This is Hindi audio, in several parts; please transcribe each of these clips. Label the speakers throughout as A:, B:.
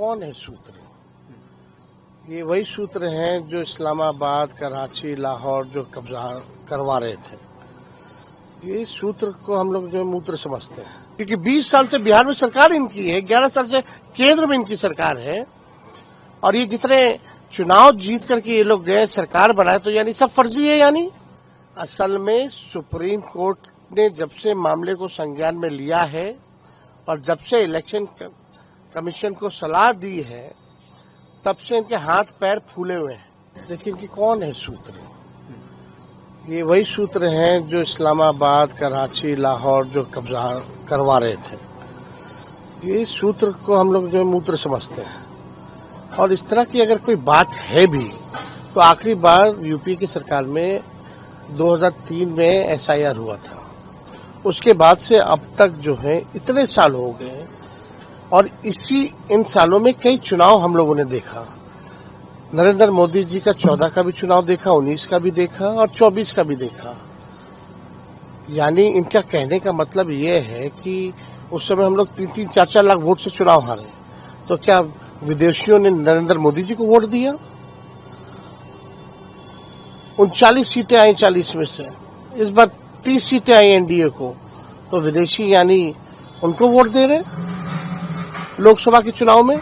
A: कौन है सूत्र? ये वही सूत्र हैं जो इस्लामाबाद, कराची, लाहौर जो कब्जा करवा रहे थे। ये सूत्र को हम लोग जो मूत्र समझते हैं, क्योंकि 20 साल से बिहार में सरकार इनकी है, 11 साल से केंद्र में इनकी सरकार है, और ये जितने चुनाव जीत करके ये लोग गए, सरकार बनाए, तो यानी सब फर्जी है। यानी असल में सुप्रीम कोर्ट ने जब से मामले को संज्ञान में लिया है और जब से इलेक्शन कमीशन को सलाह दी है, तब से इनके हाथ पैर फूले हुए हैं। लेकिन कि कौन है सूत्र? ये वही सूत्र हैं जो इस्लामाबाद, कराची, लाहौर जो कब्जा करवा रहे थे। ये सूत्र को हम लोग जो मूत्र समझते हैं, और इस तरह की अगर कोई बात है भी तो आखिरी बार यूपी की सरकार में 2003 में SIR हुआ था। उसके बाद से अब तक जो है इतने साल हो गए, और इन सालों में कई चुनाव हम लोगों ने देखा। नरेंद्र मोदी जी का 14 का भी चुनाव देखा, 19 का भी देखा और 24 का भी देखा। यानी इनका कहने का मतलब ये है कि उस समय हम लोग 3-3, 4-4 लाख वोट से चुनाव हारे, तो क्या विदेशियों ने नरेंद्र मोदी जी को वोट दिया? 39 सीटें आई 40 में से, इस बार 30 सीटें आई NDA को, तो विदेशी यानी उनको वोट दे रहे लोकसभा के चुनाव में।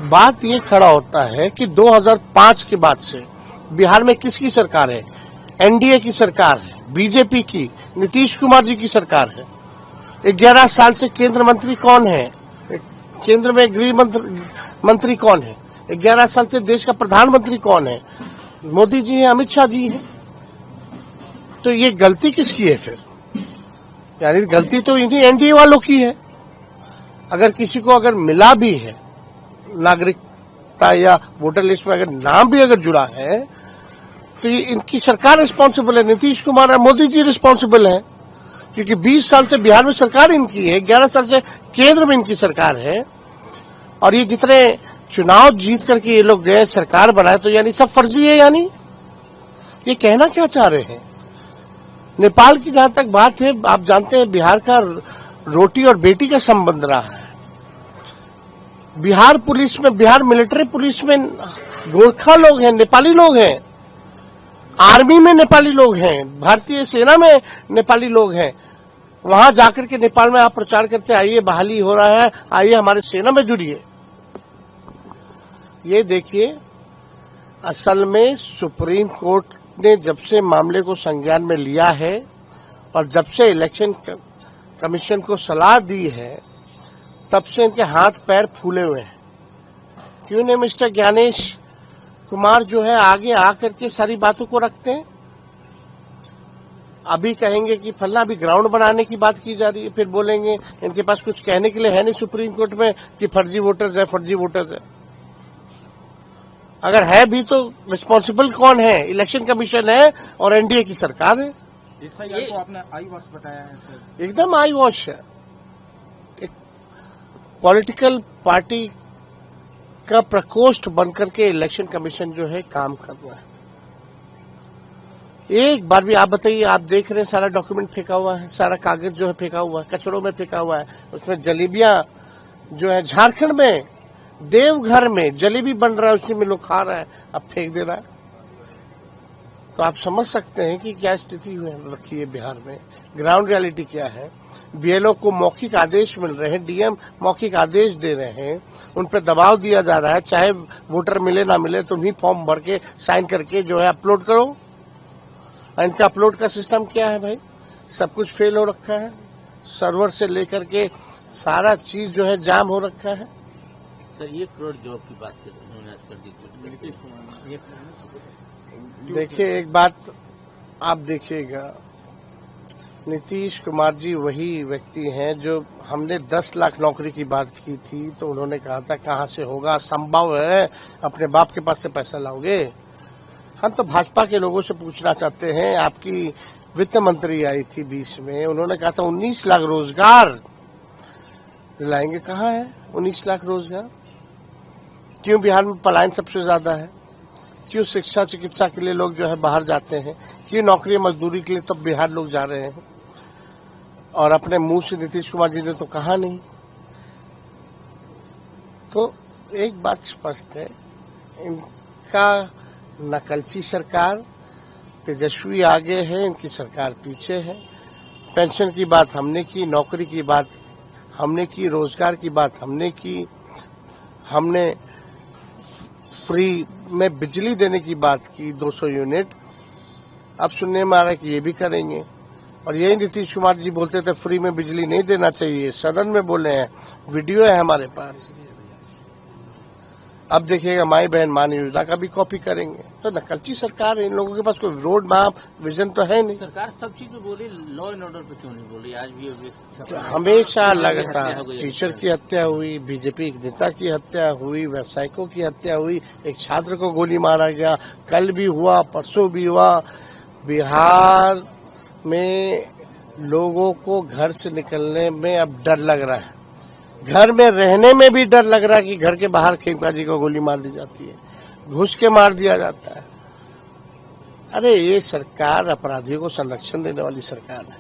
A: बात ये खड़ा होता है कि 2005 के बाद से बिहार में किसकी सरकार है? NDA की सरकार है, बीजेपी की, नीतीश कुमार जी की सरकार है। 11 साल से केंद्र मंत्री कौन है? केंद्र में गृह मंत्री कौन है? 11 साल से देश का प्रधानमंत्री कौन है? मोदी जी हैं, अमित शाह जी हैं। तो ये गलती किसकी है फिर? यानी गलती तो इन्हीं NDA वालों की है। अगर किसी को अगर मिला भी है नागरिकता या वोटर लिस्ट में अगर नाम भी अगर जुड़ा है, तो ये इनकी सरकार रिस्पॉन्सिबल है, नीतीश कुमार और मोदी जी रिस्पॉन्सिबल है, क्योंकि 20 साल से बिहार में सरकार इनकी है, 11 साल से केंद्र में इनकी सरकार है, और ये जितने चुनाव जीत करके ये लोग गए, सरकार बनाए, तो यानी सब फर्जी है। यानी ये कहना क्या चाह रहे हैं? नेपाल की जहां तक बात है, आप जानते हैं बिहार का रोटी और बेटी का संबंध रहा है। बिहार पुलिस में, बिहार मिलिट्री पुलिस में गोरखा लोग हैं, नेपाली लोग हैं, आर्मी में नेपाली लोग हैं, भारतीय सेना में नेपाली लोग हैं। वहां जाकर के नेपाल में आप प्रचार करते, आइए बहाली हो रहा है, आइए हमारे सेना में जुड़िए। ये देखिए, असल में सुप्रीम कोर्ट ने जब से मामले को संज्ञान में लिया है और जब से इलेक्शन कमीशन को सलाह दी है, तब से इनके हाथ पैर फूले हुए हैं। क्यों नहीं मिस्टर ज्ञानेश कुमार जो है आगे आकर के सारी बातों को रखते हैं? अभी कहेंगे कि फलना, अभी ग्राउंड बनाने की बात की जा रही है, फिर बोलेंगे इनके पास कुछ कहने के लिए है नहीं सुप्रीम कोर्ट में कि फर्जी वोटर्स है, फर्जी वोटर्स है। अगर है भी तो रिस्पॉन्सिबल कौन है? इलेक्शन कमीशन है और NDA की सरकार है।
B: SIR को आपने आई वॉश बताया है सर?
A: एकदम आई वॉश है। एक पॉलिटिकल पार्टी का प्रकोष्ठ बनकर के इलेक्शन कमीशन जो है काम कर रहा है। एक बार भी आप बताइए, आप देख रहे हैं सारा डॉक्यूमेंट फेंका हुआ है, सारा कागज जो है फेंका हुआ है, कचड़ों में फेंका हुआ है। उसमें जलेबियां जो है, झारखंड में देवघर में जलेबी बन रहा है, उसी में लोग खा रहा है, अब फेंक दे रहा है। तो आप समझ सकते हैं कि क्या स्थिति रखी है बिहार में, ग्राउंड रियलिटी क्या है। BLO को मौखिक आदेश मिल रहे हैं, DM मौखिक आदेश दे रहे हैं, उन पर दबाव दिया जा रहा है, चाहे वोटर मिले ना मिले, तुम ही फॉर्म भर के साइन करके जो है अपलोड करो। इनका अपलोड का सिस्टम क्या है भाई? सब कुछ फेल हो रखा है, सर्वर से लेकर के सारा चीज जो है जाम हो रखा है।
C: सर, 1 करोड़ जॉब की बात उन्होंने आज कर दी।
A: देखिए, एक बात आप देखिएगा, नीतीश कुमार जी वही व्यक्ति हैं जो हमने 10 लाख नौकरी की बात की थी, तो उन्होंने कहा था कहां से होगा, संभव है, अपने बाप के पास से पैसा लाओगे। हम तो भाजपा के लोगों से पूछना चाहते हैं, आपकी वित्त मंत्री आई थी 20 में, उन्होंने कहा था 19 लाख रोजगार दिलाएंगे। कहाँ है 19 लाख रोजगार? क्यों बिहार में पलायन सबसे ज्यादा है? क्यों शिक्षा चिकित्सा के लिए लोग जो है बाहर जाते हैं? क्यों नौकरी मजदूरी के लिए तो बिहार लोग जा रहे हैं? और अपने मुंह से नीतीश कुमार जी ने तो कहा नहीं। तो एक बात स्पष्ट है, इनका नकलची सरकार, तेजस्वी आगे है, इनकी सरकार पीछे है। पेंशन की बात हमने की, नौकरी की बात हमने की, रोजगार की बात हमने की, हमने फ्री में बिजली देने की बात की 200 यूनिट। अब सुनने में आ रहा है कि ये भी करेंगे। और यही नीतीश कुमार जी बोलते थे फ्री में बिजली नहीं देना चाहिए, सदन में बोले हैं, वीडियो है हमारे पास। अब देखिएगा माई बहन मान योजना का भी कॉपी करेंगे। तो नकलची सरकार है, इन लोगों के पास कोई रोड मैप विजन तो है नहीं।
C: सरकार सब चीज पे बोली, लॉ एंड ऑर्डर पे क्यों नहीं बोली? आज भी
A: तो हमेशा लगता है, टीचर की हत्या हुई, बीजेपी के नेता की हत्या हुई, व्यावसायिकों की हत्या हुई, एक छात्र को गोली मारा गया, कल भी हुआ, परसों भी हुआ। बिहार में लोगों को घर से निकलने में अब डर लग रहा है, घर में रहने में भी डर लग रहा है कि घर के बाहर खेमका जी को गोली मार दी जाती है, घुस के मार दिया जाता है। अरे ये सरकार अपराधियों को संरक्षण देने वाली सरकार है।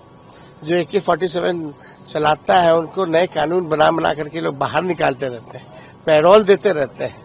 A: जो AK-47 चलाता है उनको नए कानून बना करके लोग बाहर निकालते रहते हैं, पैरोल देते रहते हैं।